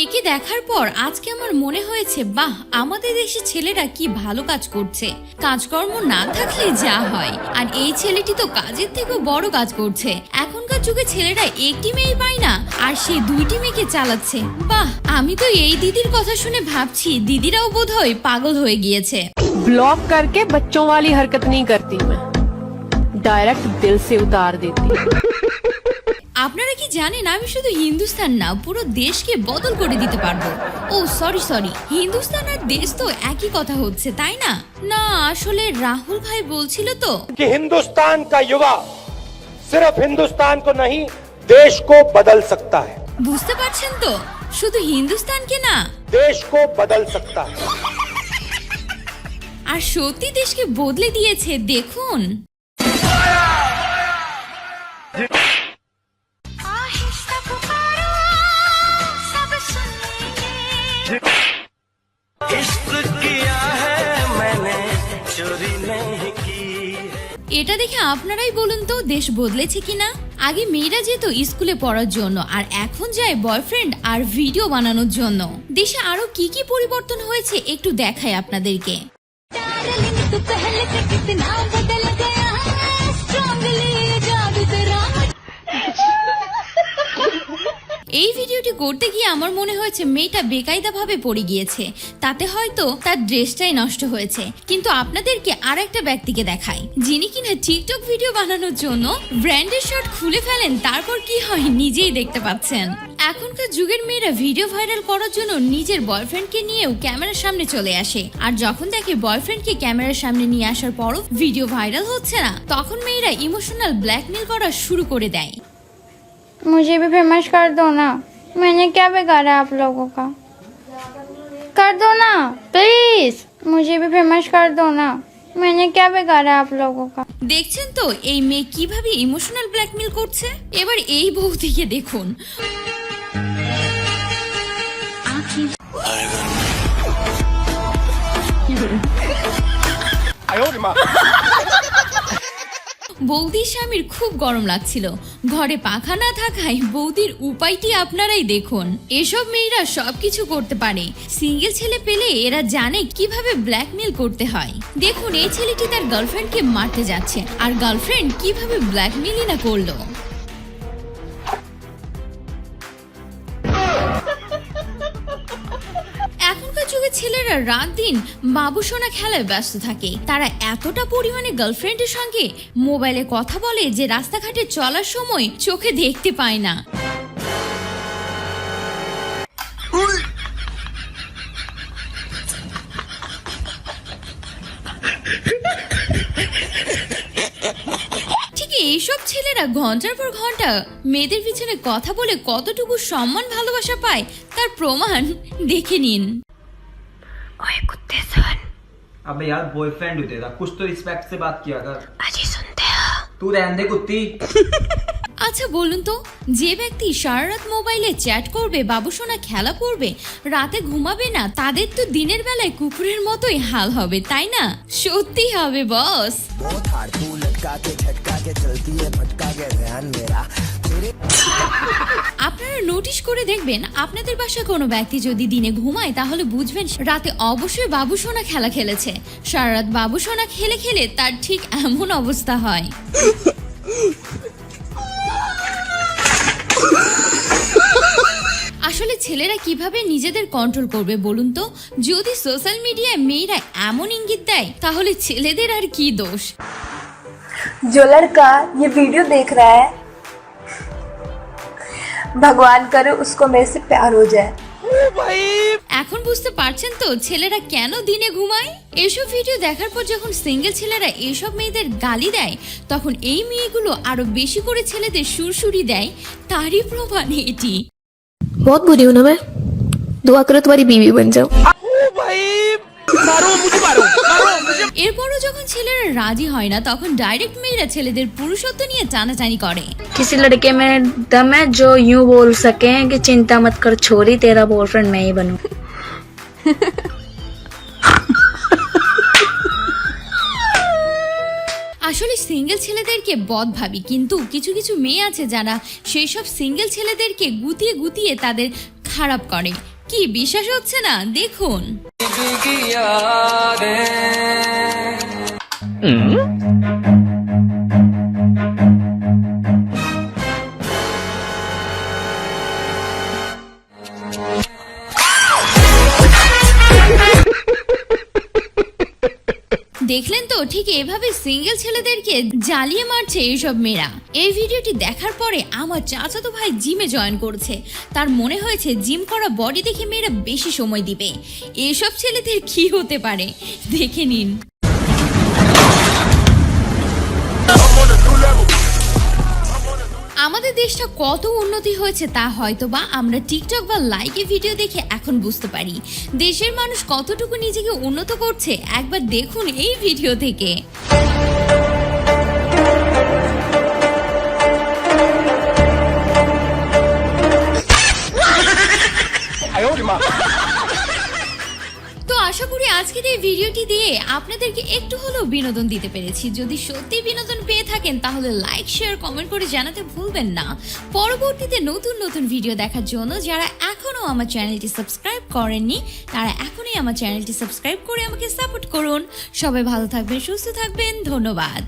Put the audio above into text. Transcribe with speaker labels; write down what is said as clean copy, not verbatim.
Speaker 1: একে দেখার পর আজকে আমার মনে হয়েছে বাহ, আমাদের দেশে ছেলেরা কি ভালো কাজ করছে। কাজকর্ম না থাকলে যা হয়, আর এই ছেলেটি তো কাজের থেকেও বড় কাজ করছে। এখনকার যুগে ছেলেরা একটি মেয়ে পায় না, আর সে দুইটি মেয়েকে চালাচ্ছে। বাহ, আমি তো এই দিদির কথা শুনে ভাবছি দিদিরাও বোধহয় পাগল হয়ে গিয়েছে।
Speaker 2: ब्लॉक करके बच्चों वाली हरकत नहीं करती मैं, डायरेक्ट दिल से उतार देती।
Speaker 1: আপনারা কি জানেন আমি শুধু হিন্দুস্তান না, পুরো দেশকে বদল করে দিতে পারবো। ও সরি, হিন্দুস্তান আর দেশ তো একই কথা হচ্ছে, তাই না? না, আসলে রাহুল ভাই বলছিল তো
Speaker 3: कि हिंदुस्तान का युवा सिर्फ हिंदुस्तान को नहीं देश को बदल सकता है।
Speaker 1: বুঝতে পারছেন তো, শুধু হিন্দুস্তানকে না,
Speaker 3: देश को बदल सकता है।
Speaker 1: আর সত্যি দেশকে বদলে দিয়েছে, দেখুন। এটা দেখে আপনারাই বলুন তো দেশ বদলেছে কিনা। আগে মেয়েরা যেত স্কুলে পড়ার জন্য, আর এখন যায় বয়ফ্রেন্ড আর ভিডিও বানানোর জন্য। দেশে আরো কি কি পরিবর্তন হয়েছে একটু দেখাই আপনাদেরকে। এই ভিডিওটি করতে গিয়ে আমার মনে হয়েছে মেয়েটা বেকায়দা ভাবে পড়ে গিয়েছে, তাতে হয়তো তার ড্রেসটাই নষ্ট হয়েছে। কিন্তু আপনাদেরকে আর একটা ব্যক্তিকে দেখাই, যিনি কিনা টিকটক ভিডিও বানানোর জন্য ব্র্যান্ডের শার্ট খুলে ফেলেন, তারপর কি হয় নিজেই দেখতে পাচ্ছেন। এখনকার যুগের মেয়েরা ভিডিও ভাইরাল করার জন্য নিজের বয়ফ্রেন্ডকে নিয়েও ক্যামেরার সামনে চলে আসে, আর যখন দেখে বয়ফ্রেন্ডকে ক্যামেরার সামনে নিয়ে আসার পরও ভিডিও ভাইরাল হচ্ছে না, তখন মেয়েরা ইমোশনাল ব্ল্যাকমেল করা শুরু করে দেয়।
Speaker 4: मुझे भी फेमस कर दो ना, मैंने क्या बिगाड़ा आप लोगों का। कर दो ना प्लीज, मुझे भी फेमस कर दो ना, मैंने क्या बिगाड़ा आप लोगों का।
Speaker 1: দেখছেন তো এই মেয়ে কিভাবে ইমোশনাল ব্ল্যাকমেল করছে। এবার এই বউটিকে দেখুন। বৌদির স্বামীর খুব গরম লাগছিল, ঘরে পাখা না থাকায় বৌদির উপায়টি আপনারাই দেখুন। এসব মেয়েরা সবকিছু করতে পারে, সিঙ্গেল ছেলে পেলে এরা জানে কিভাবে ব্ল্যাকমেল করতে হয়। দেখুন এই ছেলেটি তার গার্লফ্রেন্ডকে মারতে যাচ্ছে, আর গার্লফ্রেন্ড কিভাবে ব্ল্যাকমেলই না করলো। এখনকার যুগে ছেলেরা রাত দিন বাবুসোনা খেলায় ব্যস্ত থাকে। তারা এতটা পরিমাণে গার্লফ্রেন্ডের সঙ্গে মোবাইলে কথা বলে যে রাস্তাঘাটে চলার সময় চোখে দেখতে পায় না। ঠিক এইসব ছেলেরা ঘন্টার পর ঘন্টা মেয়েদের পিছনে কথা বলে কতটুকু সম্মান ভালোবাসা পায় তার প্রমাণ দেখে নিন।
Speaker 4: ओए कुत्ते सुन,
Speaker 5: अबे यार बॉयफ्रेंड हूँ तेरा, कुछ तो रिस्पेक्ट से बात किया कर।
Speaker 4: अजी सुनते हो।
Speaker 5: तू रहने दे कुत्ती।
Speaker 1: আচ্ছা বলুন তো, যে ব্যক্তি সারা রাত মোবাইলে চ্যাট করবে, বাবুসোনা খেলা করবে, রাতে ঘুমাবে না, তাদের তো দিনের বেলায় কুকুরের মতোই হাল হবে, তাই না? সত্যি হবে বস। আপনারা নোটিশ করে দেখবেন আপনাদের বাসায় কোনো ব্যক্তি যদি দিনে ঘুমায় তাহলে বুঝবেন রাতে অবশ্যই বাবুসোনা খেলা খেলেছে। সারা রাত বাবুসোনা খেলে খেলে তার ঠিক এমন অবস্থা হয়। আসলে ছেলেরা কিভাবে নিজেদের কন্ট্রোল করবে বলুন তো? যদি সোশ্যাল মিডিয়ায় মেয়েরা এমন ইঙ্গিত দেয় তাহলে ছেলেদের আর কি দোষ।
Speaker 6: जो लड़का ये वीडियो देख रहा है, भगवान करे उसको मेरे से प्यार हो जाए।
Speaker 1: এখন বুঝতে পারছেন তো ছেলেরা কেন দিনে ঘুমায়। এসব ভিডিও দেখার পর যখন সিঙ্গেল ছেলেরা এসব মেয়েদের গালি দেয়, তখন এই মেয়েগুলো আরো বেশি করে ছেলেদের সুরসুরি দেয়, তারই প্রমাণ এটি।
Speaker 7: बहुत बुरी हूं ना मैं, दुआ करो तुम्हारी बीवी बन जाओ।
Speaker 1: এরপরও যখন ছেলেরা রাজি হয় না তখন ডাইরেক্ট মেয়েরা ছেলেদের পুরুষত্ব নিয়ে টানাটানি করে।
Speaker 8: किसी लड़के में दम है जो यूं बोल सके कि चिंता मत कर छोरी, तेरा बॉयफ्रेंड मैं ही बनूं।
Speaker 1: আসলে সিঙ্গেল ছেলেদেরকে বদ ভাবি, কিন্তু কিছু কিছু মেয়ে আছে যারা সেই সব সিঙ্গেল ছেলেদেরকে গুতিয়ে গুতিয়ে তাদের খারাপ করে। কি বিশ্বাস হচ্ছে না? দেখুন। দেখলেন তো, ঠিক এভাবে সিঙ্গেল ছেলেদেরকে জ্বালিয়ে মারছে এইসব মেয়েরা। এই ভিডিওটি দেখার পরে আমার চাচাতো ভাই জিমে জয়েন করেছে। তার মনে হয়েছে জিম করা বডি দেখে মেয়েরা বেশি সময় দিবে। এসব ছেলেদের কি হতে পারে দেখে নিন। আমাদের দেশটা কত উন্নতি হয়েছে তা হয়তো বা আমরা টিকটক বা লাইকে ভিডিও দেখে এখন বুঝতে পারি। দেশের মানুষ কতটুকু নিজেকে উন্নত করছে একবার দেখুন এই ভিডিও থেকে। তো আশা করি আজকের এই ভিডিওটি দিয়ে আপনাদেরকে একটু হলেও বিনোদন দিতে পেরেছি। যদি সত্যি বিনোদন পেয়ে থাকেন তাহলে লাইক, শেয়ার, কমেন্ট করে জানাতে ভুলবেন না। পরবর্তীতে নতুন নতুন ভিডিও দেখার জন্য যারা এখনো আমার চ্যানেলটি সাবস্ক্রাইব করেননি তারা এখনই আমার চ্যানেলটি সাবস্ক্রাইব করে আমাকে সাপোর্ট করুন। সবাই ভালো থাকবেন, সুস্থ থাকবেন, ধন্যবাদ।